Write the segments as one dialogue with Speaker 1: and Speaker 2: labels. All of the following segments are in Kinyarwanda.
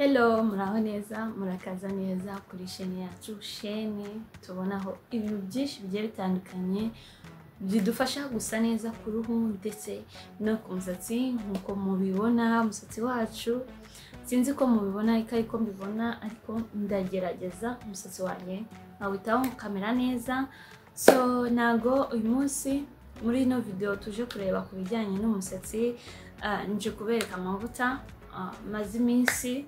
Speaker 1: Hello, muraho neza, murakaza neza kuri sheni yacu. Sheni tubonaho ibintu byinshi bigiye bitandukanye bidufasha gusa neza ku ruhu ndetse no ku musatsi. Nkuko mubibona umusatsi wacu, sinzi ko mubibona ariko mbibona, ariko ndagerageza umusatsi wanjye nkawitaho kamera neza. So nago uyu munsi muri ino video tuje kureba ku bijyanye n'umusatsi. Nje kubereka amavuta maze iminsi,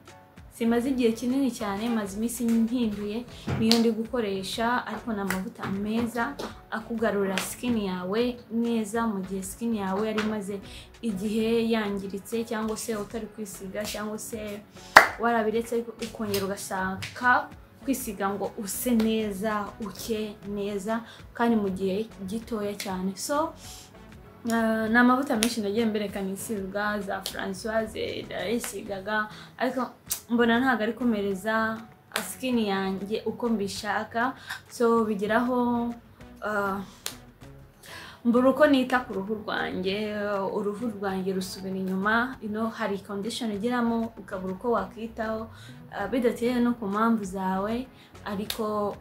Speaker 1: simaze igihe kinini cyane, maze iminsi ntinduye niyo ndi gukoresha, ariko na mavuta meza akugarura skin yawe neza mu gihe skin yawe yari maze igihe yangiritse, cyangwa se utari kwisiga, cyangwa se warabiretse ukongera ugashaka kwisiga ngo use neza, uke neza kandi mu gihe gitoya cyane. So na amavuta menshi nagiye mberekana isiga za Françoise darisigaga, ariko mbona ntago ari komereza skin yanjye uko mbishaka. So bigeraho mbura uko nita ku ruhu rwanjye, uruhu rwanjye rusubira inyuma. Hari condition ugeramo ukabura uko wakwitaho bidateye no ku mpamvu zawe, ariko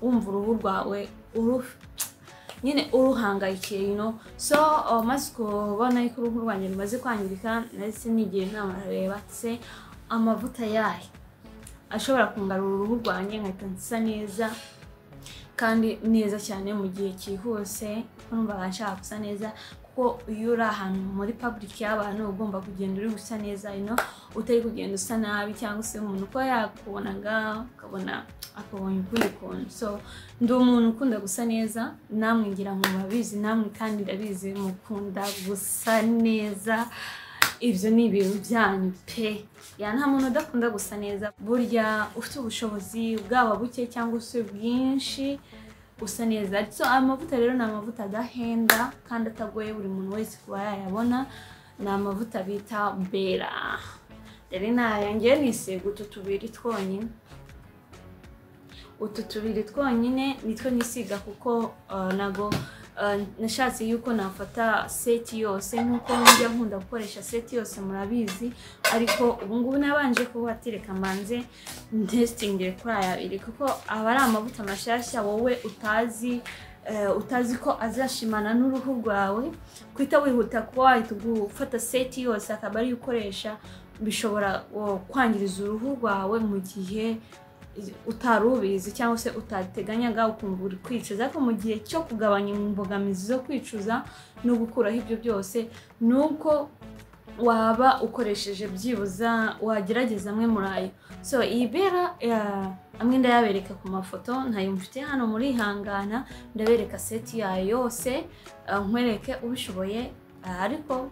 Speaker 1: wumva uruhu rwawe nyine uruhangayikiye, So maze kubona yuko uruhu rwanjye rumaze kwangirika, ndetse nigiye inama reba se amavuta yahe ashobora kungarura uruhu rwanjye nkahita nsa neza kandi neza cyane mu gihe cyihuse. Numva nshaka gusa neza, kuko iyo uri ahantu muri public y'abantu ugomba kugenda uri gusa neza, utari kugenda usa nabi, cyangwa se umuntu uko yakubonaga ukabona akabonye ukundi kuntu. So ndi umuntu ukunda gusa neza, namwe ngira ngo mubabizi, namwe kandi ndabizi mukunda gusa neza. Ibyo ni ibintu byanyu pe, nta muntu udakunda gusa neza. Burya ufite ubushobozi bwaba buke cyangwa se bwinshi usa neza. So amavuta rero ni amavuta adahenda kandi atagoye buri muntu wese kuba yayabona. Ni amavuta bita Bella. Rero nayangiye nisiga utu tubiri twonyine nitwo nisiga, kuko nago nashatse yuko nafata seti yose, nkuko njya nkunda gukoresha seti yose murabizi. Ariko ubu ngubu nabanje kubatereka manze testing kuri aya abiri, kuko aba ari amavuta mashyashya wowe utazi ko azashimana n'uruhu rwawe. Kwita wihuta kuba wahita gufata seti yose akaba ari ukoresha, bishobora kwangiriza uruhu rwawe mu gihe utarubizi cyangwa se utateganyaga, ukumva uri kwicuza. Ariko mu gihe cyo kugabanya imbogamizi zo kwicuza no gukuraho ibyo byose, nuko waba ukoresheje byibuza wagerageza amwe muri ayo. So iyi Bella amwe ndayabereka ku mafoto, ntayo mfite hano muri Ihangana, ndabereka seti yayo yose nkwereke ubishoboye. Ariko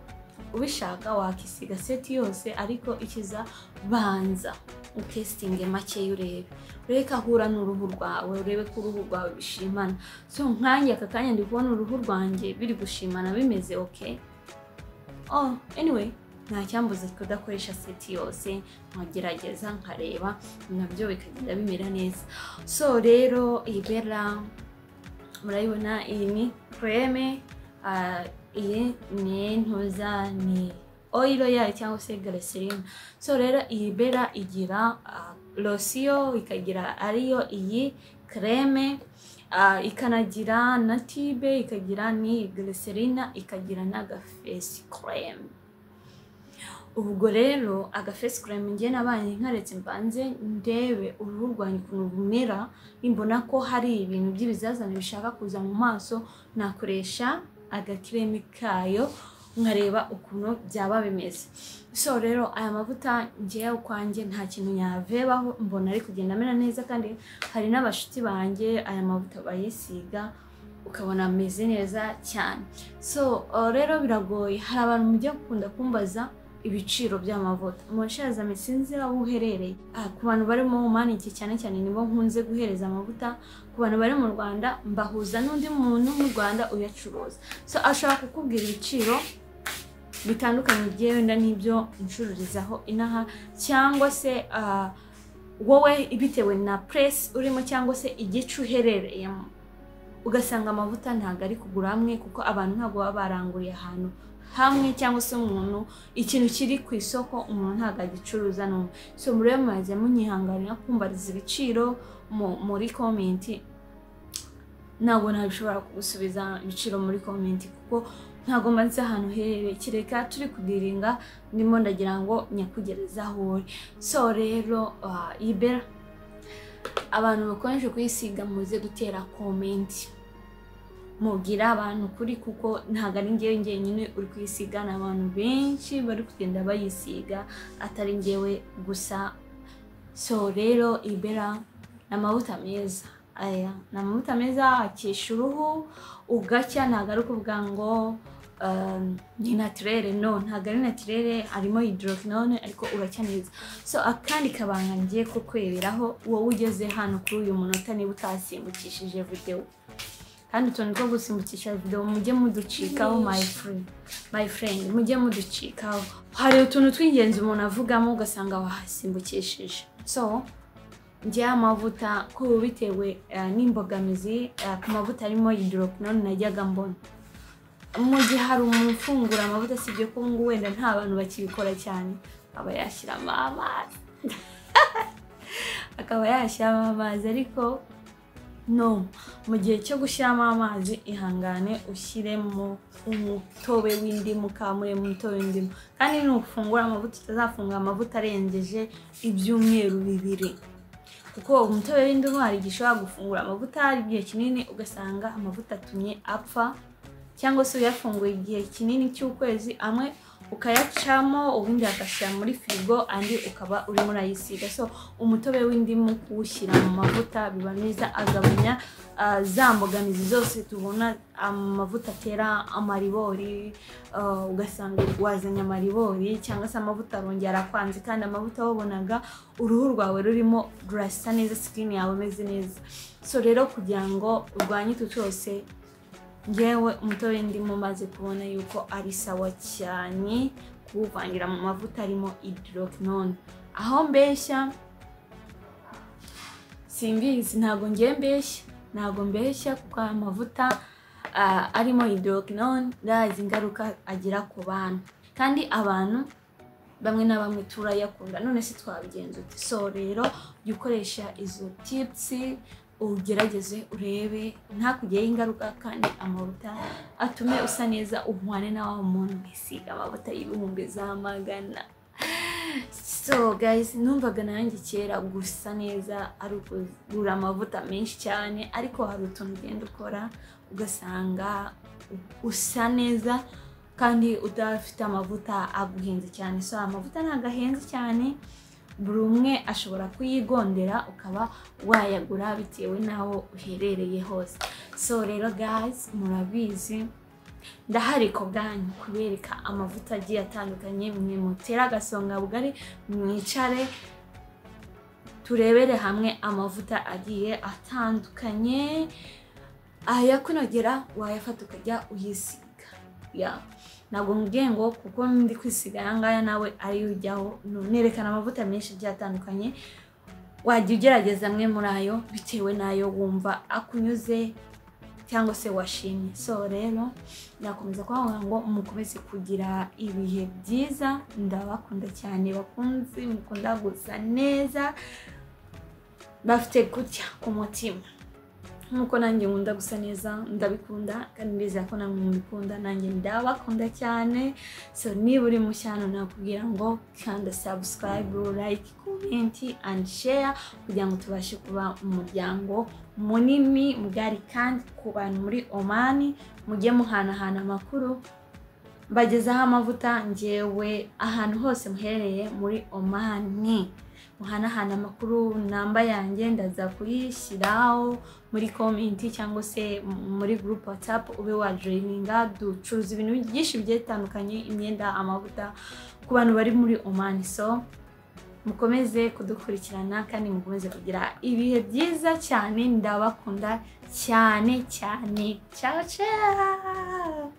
Speaker 1: ubishaka wakisiga seti yose, ariko ikiza banza utestinge make urebe ko ahura n'uruhu rwawe, urebe ko uruhu rwawe bishimana. So nkanjye aka kanya ndi kubona uruhu rwanjye biri gushimana, bimeze okay. Anyway, nta cyambuza kudakoresha seti yose, nkagerageza nkareba nabyo bikagenda bimera neza. So rero iyi Bella murayibona, iyi ni creme, iyi ni ntuza, ni oil yayo cyangwa se glycerine. So rero iyi Bella igira lotion, ikagira ariyo iyi creme, ikanagira na tube, ikagira ni glycerine, ikagira na face cream. Ubwo rero aga face cream ngiye nabanye nkaretse mbanze ndebe uruhu rwanjye ukuntu bumera, imbona ko hari ibintu by'ibizazane bishaka kuza mu maso, nakoresha aga creme kayo nkareba ukuntu byaba bimeze. So rero aya mavuta ngiye ukwanjye nta kintu yavebaho, mbona ari kugenda amera neza, kandi hari n'abashuti banjye aya mavuta bayisiga ukabona ameze neza cyane. So rero biragoye, hari abantu mujya gukunda kumbaza ibiciro by'amavuta. Umushaza misinzi aho uherereye. Ku bantu bari mu maniki cyane cyane nibo nkunze guhereza amavuta. Ku bantu bari mu Rwanda mbahuza n'undi muntu mu Rwanda uyacuruza. So ashaka kukubwira ibiciro bitandukanye byewe n'ibyo ncururizaho inaha, cyangwa se wowe bitewe na press urimo cyangwa se igice uherereyemo. Ugasanga amavuta ntago ari kugura amwe, kuko abantu ntago baba baranguriye ahantu hamwe cyangwa se umuntu ikintu kiri ku isoko umuntu ntago agicuruza numwe. So murebe maze munyihanganira kumbariza ibiciro muri comment, ntabwo nabishobora kugusubiza ibiciro muri comment kuko ntabwo mbanze ahantu herereye, kireka turi kudiringa ndimo ndagira ngo nyakugereza aho uri. So rero Ibera abantu bakomeje kuyisiga muze gutera comment, mubwira abantu kuri kuko ntago ari ngewe nyine uri kuyisiga, n'abantu benshi bari kugenda bayisiga atari ngewe gusa. So rero Ibera n'amavuta meza, aya n'amavuta meza akesha uruhu ugacya, ntago ari kuvuga ngo ni naturere, no ntago ari naturere, harimo hydroquinone ariko uracya neza. So akandi kabanga ngiye kukweberaho wowe ugeze hano kuri uyu munota niba utasimbukishije video, kandi utuntu two gusimbukisha video mujye muducikaho my friend, mujye muducikaho. Hari utuntu tw'ingenzi umuntu avugamo ugasanga wahasimbukishije. So njye amavuta ko bitewe n'imbogamizi ku mavuta arimo hydroquinone najyaga mbona mu gihe hari umuntu ufungura amavuta, sibyo ko ngo wenda nta bantu bakibikora cyane, aba yashyiramo amazi akaba yashyiramo amazi, ariko no, mu gihe cyo gushyiramo amazi ihangane ushyiremo umutobe w'indimu, kamure mu mutobe w'indimu, kandi nufungura amavuta utazafungura amavuta arengeje ibyumweru 2, kuko umutobe w'indimu hari gishobora gufungura amavuta hari igihe kinini ugasanga amavuta atumye apfa, cyangwa se uyafunguye igihe kinini cy'ukwezi amwe ukayacamo ubundi agashyira muri firigo andi ukaba urimo urayisiga. So umutobe w'indimu kuwushyira mu mavuta biba neza, agabanya za mbogamizi zose tubona amavuta atera amaribori, ugasanga wazanye amaribori cyangwa se amavuta arongera kwanze, kandi amavuta wabonaga uruhu rwawe rurimo rurasa neza, skin yawe imeze neza. So rero kugira ngo urwanye utu twose, ngewe umutobe w'indimu maze kubona yuko ari sawa cyane kuvangira mu mavuta arimo hydroquinone. Aho mbeshya simbizi, ntago mbeshya kuko amavuta arimo hydroquinone ndazi ingaruka agira ku bantu, kandi abantu bamwe na bamwe turayakunda, none se twabigenza ute? So rero jya ukoresha izo tips, ugerageze urebe ntakugire ingaruka, kandi amavuta atume usa neza uhwane na wa muntu wisiga amavuta y'ibihumbi za magana. So guys, numvaga nanjye kera gusa neza ari ukugura amavuta menshi cyane, ariko hari utuntu ugenda ukora ugasanga usa neza kandi udafite amavuta aguhenze cyane. So amavuta ntago ahenze cyane, buri umwe ashobora kuyigondera ukaba wayagura bitewe naho uherereye hose. So rero guys, murabizi ndahari ko bwanyu kubereka amavuta agiye atandukanye, mwe mutera agasonga bugari mwicare turebere hamwe amavuta agiye atandukanye, ayakunogera wayafata ukajya uyisiga. Ntabwo mbwiye ngo kuko ndi kwisiga yangaya nawe ari ujyaho, nerekana amavuta menshi agiye atandukanye, wajya ugerageza amwe muri ayo bitewe nayo wumva akunyuze cyangwa se washimye. So rero nakomeza kuvuga ngo mukomeze kugira ibihe byiza, ndabakunda cyane bakunzi, mukunda gusa neza, bafite gutya ku mutima nkuko nanjye nkunda gusa neza, ndabikunda kandi ndizera ko namwe mubikunda, nanjye ndabakunda cyane. So niba uri mushyano nakubwira ngo kanda subscribe, like, comment and share kugira ngo tubashe kuba umuryango munini mugari, kandi ku bantu muri Oman mujye muhanahana amakuru, bagezaho amavuta ngewe ahantu hose muherereye muri Oman, muhanahana amakuru. Namba yanjye ndaza kuyishyiraho muri comment cyangwa se muri group WhatsApp, ube wa joininga. Ducuruza ibintu byinshi bigiye bitandukanye, imyenda, amavuta ku bantu bari muri Oman. So mukomeze kudukurikirana kandi mukomeze kugira ibihe byiza cyane, ndabakunda cyane cyane. Ciao ciao.